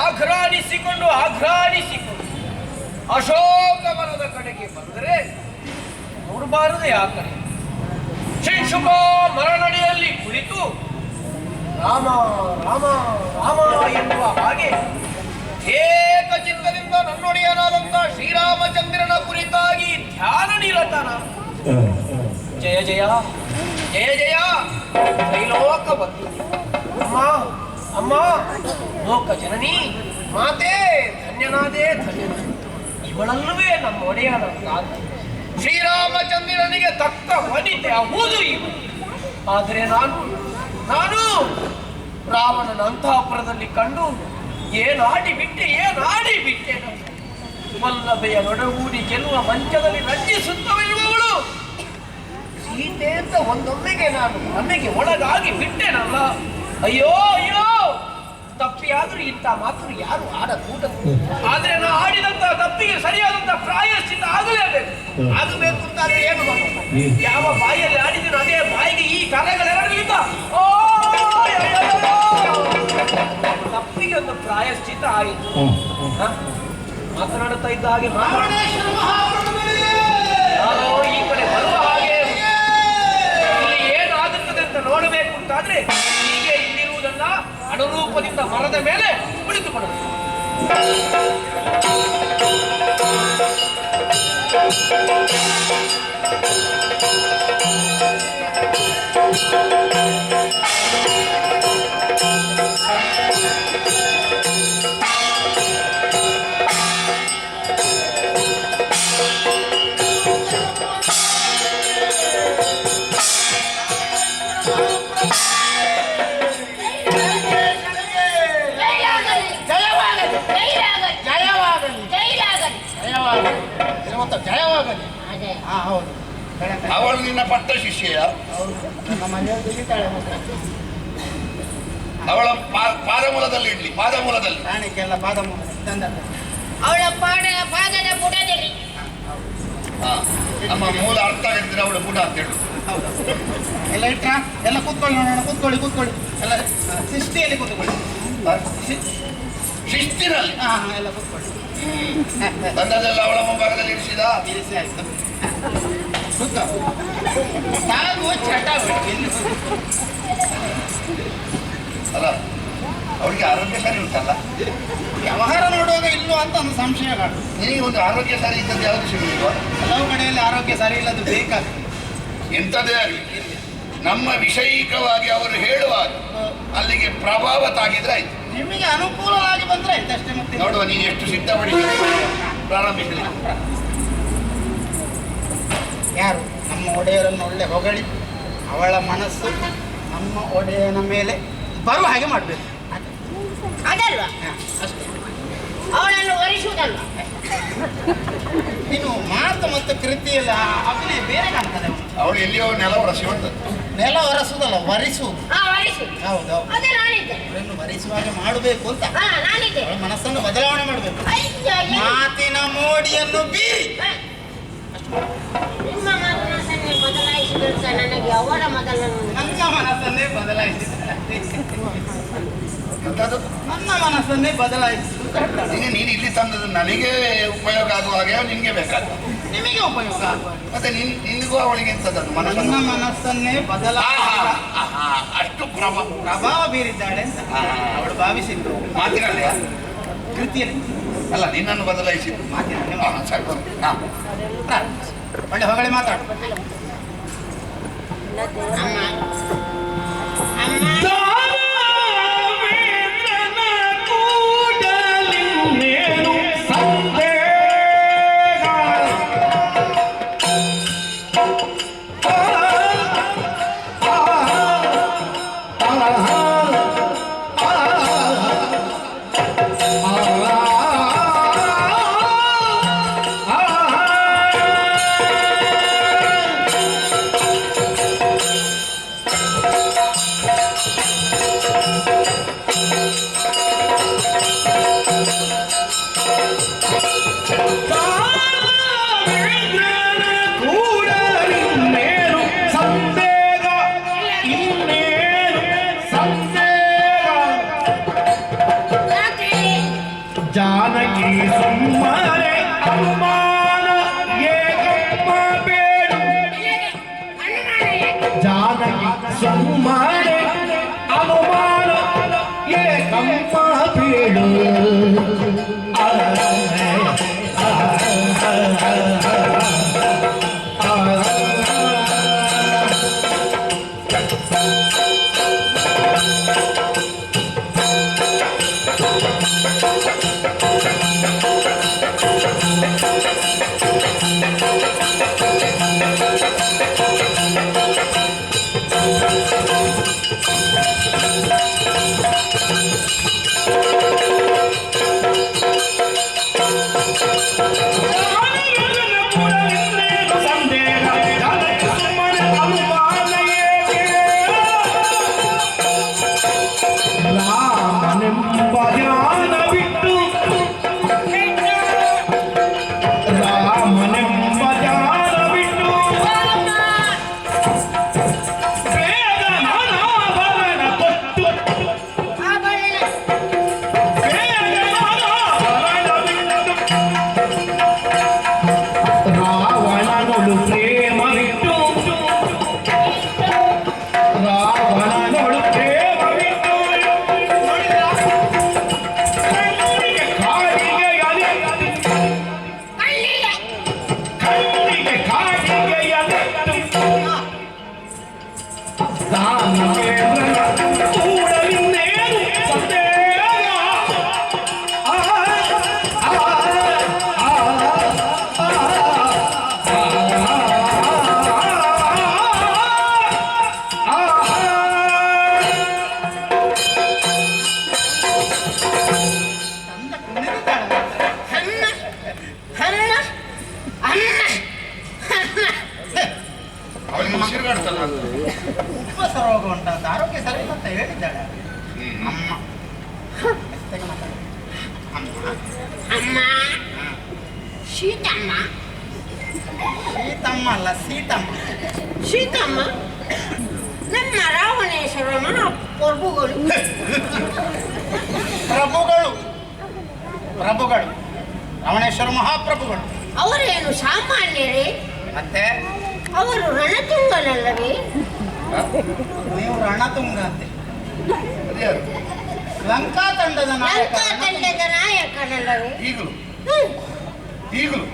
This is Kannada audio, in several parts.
ಆಘ್ರಾಣಿಸಿಕೊಂಡು ಅಶೋಕವನದ ಕಡೆಗೆ ಬಂದರೆ ನೋಡಬಾರದೆ ಆ ಕಡೆ ಶಿಂಶುಕ ಮರನಡಿಯಲ್ಲಿ ಕುಳಿತು ರಾಮ ರಾಮ ರಾಮ ಎನ್ನುವ ಹಾಗೆ ಏಕಚಿತ್ತದಿಂದ ನನ್ನೊಡೆಯನಾದಂತ ಶ್ರೀರಾಮಚಂದ್ರನ ಕುರಿತಾಗಿ ಧ್ಯಾನ ನಿರತನ. ಜಯ ಜಯ ಜಯ ಜಯ ತ್ರೈಲೋಕ ಬಂಧು ಅಮ್ಮ ಅಮ್ಮ ಲೋಕ ಜನನಿ ಮಾತೆ ಧನ್ಯನಾದೆ ಧನ್ಯನಾದೆ. ಇವಳಲ್ಲವೇ ನಮ್ಮ ಒಡೆಯನ ಶ್ರೀರಾಮಚಂದ್ರನಿಗೆ ತಕ್ಕ ವನಿತೆ ಹೌದು ಇವು. ಆದರೆ ನಾನು ರಾವಣನ ಅಂತಃಪುರದಲ್ಲಿ ಕಂಡು ಏನಾಡಿ ಬಿಟ್ಟೆ ವಲ್ಲಭೆಯ ನೊಡಗೂಡಿ ಗೆಲ್ಲುವ ಮಂಚದಲ್ಲಿ ರಂಜಿಸುತ್ತವಿರುವವಳು ಸೀತೆ ಅಂತ ಒಂದೊಮ್ಮೆಗೆ ನನಗೆ ಒಳಗಾಗಿ ಬಿಟ್ಟೆನಲ್ಲ. ಅಯ್ಯೋ ಅಯ್ಯೋ ತಪ್ಪಿಯಾದ್ರೂ ಇಂಥ ಮಾತು ಯಾರು ಆಡಕೂಡದು. ಆದ್ರೆ ನಾ ಆಡಿದಂತ ತಪ್ಪಿಗೆ ಸರಿಯಾದಂತ ಪ್ರಾಯಶ್ಚಿತ್ತ ಆಗಬೇಕು ಅಂತಾದ್ರೆ ಏನು ಮಾಡೋದು? ಯಾವ ಬಾಯಲ್ಲಿ ಆಡಿದ್ರು ಅದೇ ಬಾಯಿಗೆ ಈ ಕರೆಗಳೆರಡರಿಂದ ತಪ್ಪಿಗೆ ಒಂದು ಪ್ರಾಯಶ್ಚಿತ್ತ ಆಯಿತು. ಮಾತನಾಡುತ್ತಾ ಇದ್ದ ಹಾಗೆ ಯಾರೋ ಈ ಕಡೆ ಬರುವ ಹಾಗೆ ಇಲ್ಲಿ ಏನಾಗುತ್ತದೆ ಅಂತ ನೋಡಬೇಕು ಅಂತಾದ್ರೆ ಹೀಗೆ ಇಲ್ಲಿರುವುದನ್ನ ಅನುರೂಪದಿಂದ ಮರದ ಮೇಲೆ ಕುಳಿತುಕೊಳ್ಳಬೇಕು. ಅವಳು ನಿನ್ನ ಪಟ್ಟ ಶಿಷ್ಯ. ಅವಳ ಪಾದಮೂಲದಲ್ಲಿ ಇಡ್ಲಿ, ಪಾದಮೂಲದಲ್ಲಿ ಅವಳ ಪಾದದ ಬುಡದಲ್ಲಿ. ನಮ್ಮ ಮೂಲ ಅರ್ಥ ಆಗಿದ್ರೆ ಅವಳ ಬುಡ ಅಂತ ಹೇಳು. ಎಲ್ಲ ಇಟ್ಟ ಎಲ್ಲ ಕೂತ್ಕೊಳ್ಳಿ ನೋಡೋಣ. ಕೂತ್ಕೊಳ್ಳಿ ಎಲ್ಲ ಶಿಸ್ತಿಯಲ್ಲಿ ಕೂತ್ಕೊಳ್ಳಿ. ಶಿಸ್ತಿನಲ್ಲಿ ಎಲ್ಲ ಕೂತ್ಕೊಳ್ಳಿ. ತಂದದೆಲ್ಲ ಅವಳ ಮುಂಭಾಗದಲ್ಲಿ ಇರಿಸಿದ. ಇರಿಸಿ ಆಯ್ತು. ಸಾಗು ಚಟ ಅಲ್ಲ ಅವಳಿಗೆ ಆರೋಗ್ಯ ಸರಿ ಉಂಟಲ್ಲ? ವ್ಯವಹಾರ ನೋಡುವಾಗ ಇಲ್ಲೋ ಅಂತ ಒಂದು ಸಂಶಯ ಕಾಣು. ನಿನಗೆ ಒಂದು ಆರೋಗ್ಯ ಸರಿ ಇದ್ದದ್ದು ಯಾವುದು ಸಿಗಲಿಲ್ವಾ? ಕೆಲವು ಕಡೆಯಲ್ಲಿ ಆರೋಗ್ಯ ಸರಿ ಇಲ್ಲದು ಬೇಕಾಗ್ತದೆ. ಎಂಥದ್ದೇ ಆಗಲಿ ನಮ್ಮ ವಿಷಯಿಕವಾಗಿ ಅವರು ಹೇಳುವಾಗ ಅಲ್ಲಿಗೆ ಪ್ರಭಾವ ತಾಗಿದ್ರೆ ಆಯ್ತು. ನಿಮಗೆ ಅನುಕೂಲವಾಗಿ ಬಂದ್ರೆ ಆಯ್ತು ಅಷ್ಟೇ. ಮತ್ತೆ ನೋಡುವ ನೀನು ಎಷ್ಟು ಸಿದ್ಧಪಡಿಸಿ ಪ್ರಾರಂಭಿಸಲಿ. ಯಾರು ನಮ್ಮ ಒಡೆಯರನ್ನು ಒಳ್ಳೆ ಹೊಗಳಿ ಅವಳ ಮನಸ್ಸು ನಮ್ಮ ಒಡೆಯನ ಮೇಲೆ ಬರುವ ಹಾಗೆ ಮಾಡಬೇಕು. ಅದಲ್ವಾ ಅಷ್ಟೇ. ಅವಳನ್ನು ಒರೆಸುವುದಲ್ವಾ? ನೀನು ಮಾತು ಮತ್ತು ಕೃತಿಯಲ್ಲ ಅಭಿನಯ ಬೇರೆ ಕಾಣ್ತದೆ. ಅವಳು ಎಲ್ಲಿಯೋ ನೆಲ ಒರೆಸಿ ನೆಲ ಒರೆಸುವುದಲ್ಲ, ಒರೆಸುವುದು. ಹೌದು ಅದೇ ನಾನಿದ್ದೆ. ಅವಳನ್ನು ಒರೆಸುವಾಗ ಮಾಡಬೇಕು ಅಂತ ನಾನಿದ್ದೆ. ಅವಳ ಮನಸ್ಸನ್ನು ಬದಲಾವಣೆ ಮಾಡಬೇಕು. ಮಾತಿನ ಮೋಡಿಯನ್ನು ಬೀರಿ ನಿಮ್ಮ ಮನಸ್ಸನ್ನೇ ಬದಲಾಯಿಸಿದಂತ ನನಗೆ ಅವರ ಮೊದಲನ್ನು ನನ್ನ ಮನಸ್ಸನ್ನೇ ಬದಲಾಯಿಸಿದ ನನ್ನ ಮನಸ್ಸನ್ನೇ ಬದಲಾಯಿಸಿದ. ನೀನು ಇಲ್ಲಿ ತಂದದ್ದು ನನಗೆ ಉಪಯೋಗ ಆಗುವ ಹಾಗೆ ನಿನಗೆ ಬೇಕಾದ ನಿಮಗೆ ಉಪಯೋಗ ಆಗುವ ಮತ್ತೆ ನಿನಗೂ ಅವಳಿಗೆ ಎಂತದ್ದು ನನ್ನ ಮನಸ್ಸನ್ನೇ ಬದಲಾಯಿಸಿದ. ಅಷ್ಟು ಪ್ರಭಾವ ಬೀರಿದ್ದಾಳೆ ಅಂತ ಅವಳು ಭಾವಿಸಿದ್ದು. ಮಾತಿನಲ್ಲಿ ಕೃತಿಯಲ್ಲಿ ಅಲ್ಲ, ನಿನ್ನನ್ನು ಬದಲಾಯಿಸಿದ್ದು ಮಾತಿನಲ್ಲಿ. ಒಳ್ಳೆ ಹೊಗಳಿ ಮಾತಾಡು. ಜಾನಕಿ ಸುಮ್ಮನೆ ಅನುಮಾನ ಏಕಂಪ ಬೀಳು ಉಪವಾಸ ರೋಗ ಉಂಟಂತ ಆರೋಗ್ಯ ಸರಿ ಅಂತ ಹೇಳಿದ್ದಾಳೆ ಅಮ್ಮ. ಅಮ್ಮ ಶೀತಮ್ಮ. ಸೀತಮ್ಮ ಅಲ್ಲ ಸೀತಮ್ಮ. ಸೀತಮ್ಮ ನಮ್ಮ ರಾವಣೇಶ್ವರ ಪ್ರಭುಗಳು. ಪ್ರಭುಗಳು ಪ್ರಭುಗಳು ರಾವಣೇಶ್ವರ ಮಹಾಪ್ರಭುಗಳು. ಅವರೇನು ಸಾಮಾನ್ಯರೇ? ಮತ್ತೆ ಅವರು ರಣತುಂಗನಲ್ಲವೇ? ನೀವು ರಣತುಂಗ ಅಂತೆ. ಲಂಕಾ ತಂಡದ ಲಂಕಾ ತಂಡದ ನಾಯಕನಲ್ಲವೇ? ಈಗಲೂ ಈಗಲೂ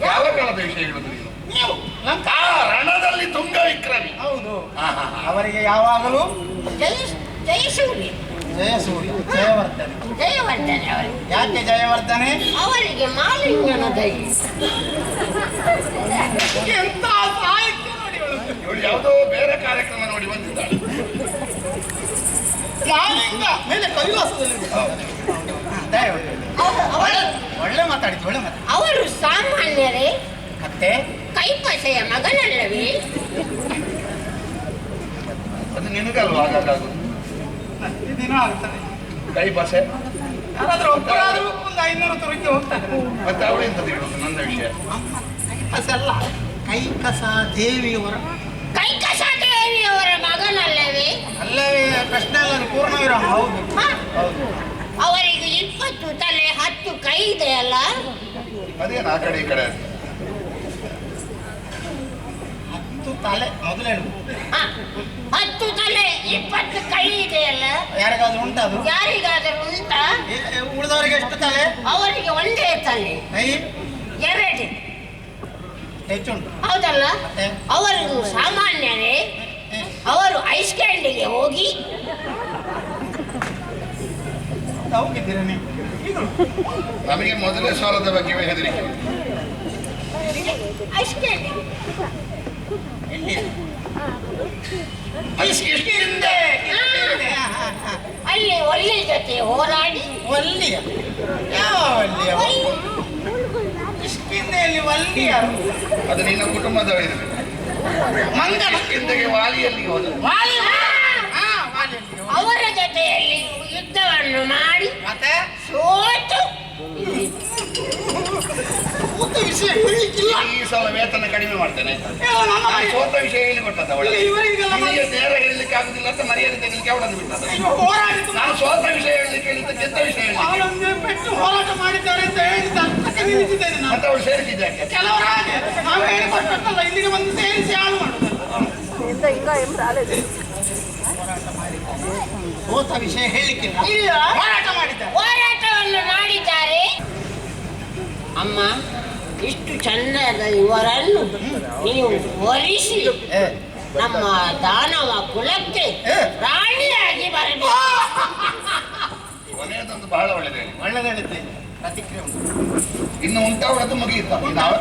ಯಾವ ಕಾಲದ ವಿಷಯ ಹೇಳುದು ನೀವು ಲಂಕಾ ರಣದಲ್ಲಿ ತುಂಗ ವಿಕ್ರಮಿ. ಹೌದು. ಅವರಿಗೆ ಯಾವಾಗಲೂ ಜಯಸೂರ್ಯ ಜಯಸೂರ್ಯ ಜಯವರ್ಧನೆ. ಜಯವರ್ಧನೆ ಅವರಿಗೆ. ಯಾಕೆ ಜಯವರ್ಧನೆ? ಅವರಿಗೆ ಮಾಲಿಂಗನ ದಯ. ಎಂತ ಸಾಹಿತ್ಯ ನೋಡಿ ಇವಳು ಯಾವುದೋ ಬೇರೆ ಕಾರ್ಯಕ್ರಮ ನೋಡಿ ಬಂದಿದ್ದಾಳೆ. ಮಾಲಿಂಗ ಮೇಲೆ ಕೈಲಾಸದಲ್ಲಿ ಒಳ್ಳೆ ಮಾತಾಡಿದ್ದು ಒಳ್ಳೆ ಮಾತಾಡಿ. ಅವರು ಸಾಮಾನ್ಯರೇ? ಮತ್ತೆ ಕೈಪಸೆಯ ಮಗನಲ್ಲವೇ? ಅದು ನಿನಗಲ್ವಾ ಹಾಗಾಗುದು? ದಿನ ಆಗ್ತದೆ. ಕೈ ಬಸೆ ಯಾರಾದ್ರೂ ಒಬ್ಬರಾದ್ರೂ ಒಂದು 500 ತುರುಕಿ ಹೋಗ್ತಾರೆ. ಮತ್ತೆ ಅವಳು ಎಂತದ್ದು ಹೇಳುದು ನನ್ನ ವಿಷಯ? ಕೈಕಸ ಅಲ್ಲ, ಕೈಕಸ ದೇವಿಯವರ. ಕೈಕಸ ದೇವಿಯವರ ಮಗನಲ್ಲವೇ? ಅಲ್ಲವೇ ಕೃಷ್ಣ ಎಲ್ಲರೂ ಪೂರ್ಣವಿರಾಮ. ಹೌದು ಹೌದು. ಅವರಿಗೆ 20 ತಲೆ 10 ಕೈ ಇದೆಯಲ್ಲ? ಅದೇನು ಆ ಕಡೆ ಈ ಕಡೆ? 10 ತಲೆ ಮೊದಲೇನು? 10 ತಲೆ 20 ಕೈ ಇದೆಯಲ್ಲ? ಯಾರಿಗಾದ್ರೂ ಉಂಟದು? ಯಾರಿಗಾದರೂ ಉಂಟಾ? ಉಳಿದವರಿಗೆ ಎಷ್ಟು ತಲೆ? ಅವರಿಗೆ ಒಂದೇ ತಲೆ. ಕೈ 2 ಹೆಚ್ಚುಂಟು. ಹೌದಲ್ಲ? ಮತ್ತೆ? ಅವರು ಸಾಮಾನ್ಯರೇ? ಅವರು ಐಸ್ಲ್ಯಾಂಡಿಗೆ ಹೋಗಿ ಹೋಗಿದ್ದೀರ ನೀವು? ನಮಗೆ ಮೊದಲೇ ಸಾಲದ ಬಗ್ಗೆ ಹೆದರಿಕೆ. ಐಸ್ಲ್ಯಾಂಡ್ ಎಲ್ಲಿ? ಅಲ್ಲಿ ಒಳ್ಳೆ ಜೊತೆ ಹೋರಾಡಿ. ವಲ್ಲಿಯ? ಯಾವ ವಲ್ಲಿಯ? ಕಿಷ್ಕಿಂಧೆಯಲ್ಲಿ ವಲ್ಲಿ ಯಾರು? ಅದು ನಿನ್ನ ಕುಟುಂಬದವರಿರಬೇಕು. ಮಂಗನ ಹಿಂದೆಗೆ ವಾಲಿಯಲ್ಲಿ ಹೋದ. ಅವರ ಜೊತೆಯಲ್ಲಿ ಯುದ್ಧವನ್ನು ಮಾಡಿ ಮತ್ತೆ ಸೋತು ವಿಷಯ ಹೇಳಲಿಕ್ಕಿಲ್ಲ. ಈ ಸಲ ವೇತನ ಕಡಿಮೆ ಮಾಡ್ತೇನೆ. ನನ್ನ ನಾನು ಸೋತ ವಿಷಯ ಹೇಳಿ ಕೊಟ್ಟದ ಅವಳಿಗೆ. ಇವರಿಗೆಲ್ಲ ನೇರ ಹೇಳಲಿಕ್ಕೆ ಆಗುದಿಲ್ಲ ಅಂತ ಮರ್ಯಾದೆ ತೆಗಲಿಕ್ಕೆ ಅವಳನ್ನು ಬಿಟ್ಟದ. ಹೋರಾಡಿತು. ನಾನು ಸೋತ ವಿಷಯ ಹೇಳಲಿಕ್ಕೆ ಹೇಳಿದ್ದ ಗೆದ್ದ ವಿಷಯ ಹೇಳಿ ಅವಳೊಂದು ಪೆಟ್ಟು ಹೋರಾಟ ಮಾಡಿದ್ದಾರೆ ಅಂತ ಹೇಳಿದ ತಕ್ಷಣ ನಿಲ್ಲಿಸಿದ್ದೇನೆ ನಾನು. ಮತ್ತೆ ಅವಳು ಸೇರಿಸಿದ್ದಾಕೆ. ಕೆಲವರ ಹಾಗೆ ನಾವು ಹೇಳಿಕೊಟ್ಟಲ್ಲ ಇಲ್ಲಿಗೆ ಬಂದು ಸೇರಿಸಿ ಹಾಳು ಮಾಡುದು. ಸೋತ ವಿಷಯ ಹೇಳಲಿಕ್ಕಿಲ್ಲ. ಇಲ್ಲ. ಹೋರಾಟ ಮಾಡಿದ್ದಾರೆ. ಹೋರಾಟವನ್ನು ಮಾಡಿದ್ದಾರೆ. ಅಮ್ಮ, ಇಷ್ಟು ಚಂದದ ಇವರನ್ನು ನೀವು ಒಲಿಸಿ ಏ, ನಮ್ಮ ದಾನವ ಕುಲಕ್ಕೆ ಏ. ರಾಣಿಯಾಗಿ ಬರಬೇಕು. ಕೊನೆಯದೊಂದು ಬಹಳ ಒಳ್ಳೆಯದೇ. ಒಳ್ಳೆದು ಹೇಳಿದ್ದೆ. ಪ್ರತಿಕ್ರಿಯೆ ಉಂಟು. ಇನ್ನು ಉಂಟಾ ಅವಳದ್ದು ಮುಗಿಯುತ್ತಾ? ಇನ್ನು